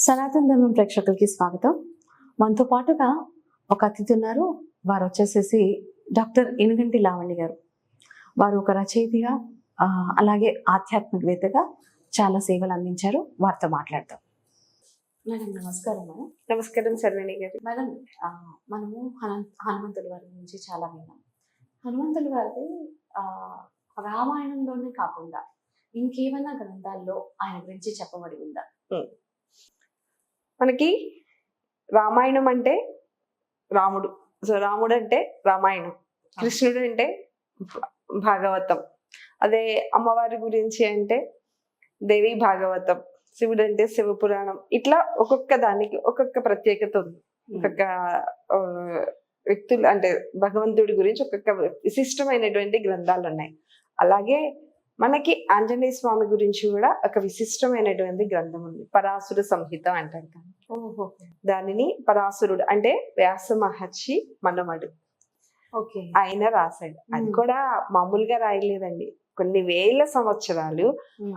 సనాతన ధర్మం ప్రేక్షకులకి స్వాగతం. మనతో పాటుగా ఒక అతిథి ఉన్నారు. వారు వచ్చేసేసి డాక్టర్ ఇనుగంటి లావణ్య గారు. వారు ఒక రచయితగా అలాగే ఆధ్యాత్మికవేత్తగా చాలా సేవలు అందించారు. వారితో మాట్లాడతాం. మేడం నమస్కారం. మేడం నమస్కారం సర్వేణి గారు. మేడం మనము హనుమంతుల వారి గురించి చాలా విన్నాం. హనుమంతుల వారి రామాయణంలోనే కాకుండా ఇంకేమైనా గ్రంథాల్లో ఆయన గురించి చెప్పబడి ఉందా? మనకి రామాయణం అంటే రాముడు, సో రాముడు అంటే రామాయణం, కృష్ణుడు అంటే భాగవతం, అదే అమ్మవారి గురించి అంటే దేవి భాగవతం, శివుడు అంటే శివపురాణం. ఇట్లా ఒక్కొక్క దానికి ఒక్కొక్క ప్రత్యేకత ఉంది. ఒక్కొక్క వ్యక్తులు అంటే భగవంతుడి గురించి ఒక్కొక్క విశిష్టమైనటువంటి గ్రంథాలు ఉన్నాయి. అలాగే మనకి ఆంజనేయ స్వామి గురించి కూడా ఒక విశిష్టమైనటువంటి గ్రంథం ఉంది, పరాశుర సంహిత అంటారు. దానిని పరాశురుడు అంటే వ్యాస మహర్షి మనమడు ఆయన రాశాడు. అది కూడా మామూలుగా రాయలేదండి. కొన్ని వేల సంవత్సరాలు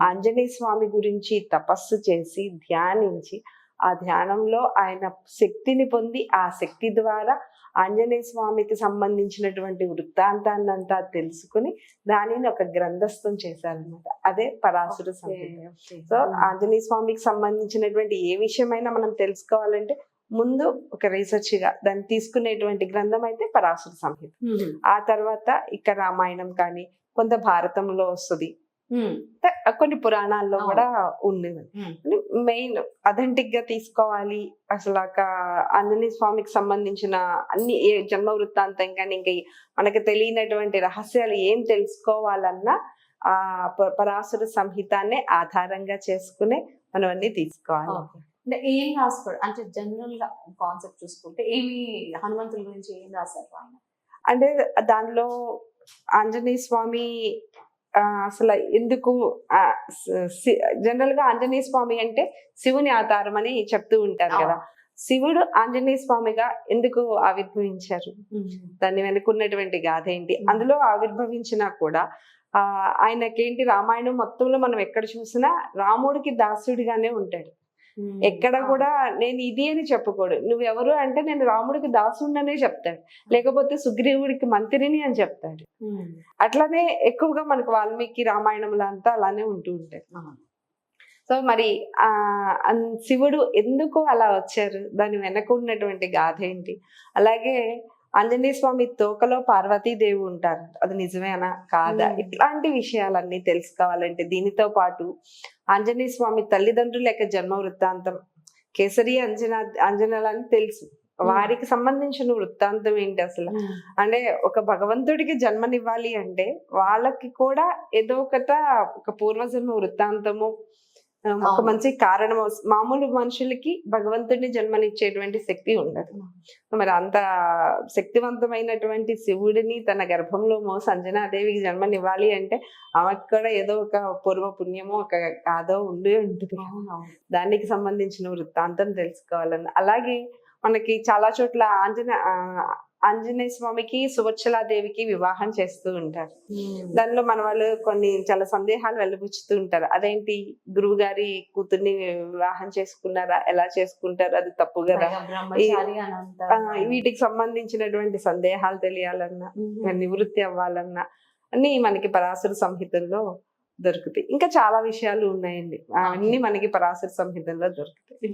ఆంజనేయ స్వామి గురించి తపస్సు చేసి ధ్యానించి ఆ ధ్యానంలో ఆయన శక్తిని పొంది ఆ శక్తి ద్వారా ఆంజనేయ స్వామికి సంబంధించినటువంటి వృత్తాంతాన్ని అంతా తెలుసుకుని దానిని ఒక గ్రంథస్థం చేశారనమాట. అదే పరాశుర సంహిత. సో ఆంజనేయ స్వామికి సంబంధించినటువంటి ఏ విషయమైనా మనం తెలుసుకోవాలంటే ముందు ఒక రీసెర్చ్ గా దాన్ని తీసుకునేటువంటి గ్రంథం అయితే పరాశుర సంహిత. ఆ తర్వాత ఇక రామాయణం కానీ కొంత భారతంలో వస్తుంది, కొన్ని పురాణాల్లో కూడా ఉండేది. మెయిన్ అథెంటిక్ గా తీసుకోవాలి అసలు ఆంజనేయ స్వామికి సంబంధించిన అన్ని జన్మ వృత్తాంతం కానీ ఇంకా మనకు తెలియనటువంటి రహస్యాలు ఏం తెలుసుకోవాలన్నా ఆ పరాశుర సంహితాన్ని ఆధారంగా చేసుకునే మనం అన్ని తీసుకోవాలి. అంటే ఏం రాసుకోడు అంటే జనరల్ గా కాన్సెప్ట్ చూసుకుంటే ఏమి హనుమంతుల గురించి ఏం రాశారు ఆయన అంటే దానిలో ఆంజనేయ స్వామి అసలు ఎందుకు జనరల్ గా ఆంజనేయ స్వామి అంటే శివుని అవతారం అని చెప్తూ ఉంటారు కదా. శివుడు ఆంజనేయ స్వామిగా ఎందుకు ఆవిర్భవించారు, దాన్ని వెనుకున్నటువంటి గాథ ఏంటి, అందులో ఆవిర్భవించినా కూడా ఆయనకేంటి రామాయణం మొత్తంలో మనం ఎక్కడ చూసినా రాముడికి దాసుడిగానే ఉంటాడు. ఎక్కడ కూడా నేను ఇది అని చెప్పుకోడు. నువ్వెవరు అంటే నేను రాముడికి దాసుడిననే చెప్తాడు, లేకపోతే సుగ్రీవుడికి మంత్రిని అని చెప్తాడు. అట్లానే ఎక్కువగా మనకు వాల్మీకి రామాయణంలో అంతా అలానే ఉంటూ ఉంటాయి. సో మరి శివుడు ఎందుకు అలా వచ్చారు, దాని వెనక ఉన్నటువంటి గాథ ఏంటి, అలాగే ఆంజనేయ స్వామి తోకలో పార్వతీదేవి ఉంటారు, అది నిజమేనా కాదా, ఇట్లాంటి విషయాలన్నీ తెలుసుకోవాలంటే దీనితో పాటు ఆంజనేయ స్వామి తల్లిదండ్రుల యొక్క జన్మ వృత్తాంతం, కేసరి అంజనాలని తెలుసు, వారికి సంబంధించిన వృత్తాంతం ఏంటి అసలు, అంటే ఒక భగవంతుడికి జన్మనివ్వాలి అంటే వాళ్ళకి కూడా ఏదో ఒక పూర్వజన్మ వృత్తాంతము, ఒక మంచి కారణం. మామూలు మనుషులకి భగవంతుడిని జన్మనిచ్చేటువంటి శక్తి ఉండదు. మరి అంత శక్తివంతమైనటువంటి శివుడిని తన గర్భంలో మోసి అంజనాదేవికి జన్మనివ్వాలి అంటే ఆమెకు కూడా ఏదో ఒక పూర్వ పుణ్యమో ఒక కాదో ఉండి ఉంటుంది. దానికి సంబంధించిన వృత్తాంతం తెలుసుకోవాలని. అలాగే మనకి చాలా చోట్ల ఆంజనేయ స్వామికి సువత్సలాదేవికి వివాహం చేస్తూ ఉంటారు. దానిలో మన వాళ్ళు కొన్ని చాలా సందేహాలు వెలిబుచ్చుతూ ఉంటారు. అదేంటి గురువు గారి కూతుర్ని వివాహం చేసుకున్నారా, ఎలా చేసుకుంటారు, అది తప్పు కదా, వీటికి సంబంధించినటువంటి సందేహాలు తెలియాలన్నా నివృత్తి అవ్వాలన్నా అన్ని మనకి పరాశుర సంహితల్లో దొరుకుతాయి. ఇంకా చాలా విషయాలు ఉన్నాయండి, అన్ని మనకి పరాశుర సంహితల్లో దొరుకుతాయి.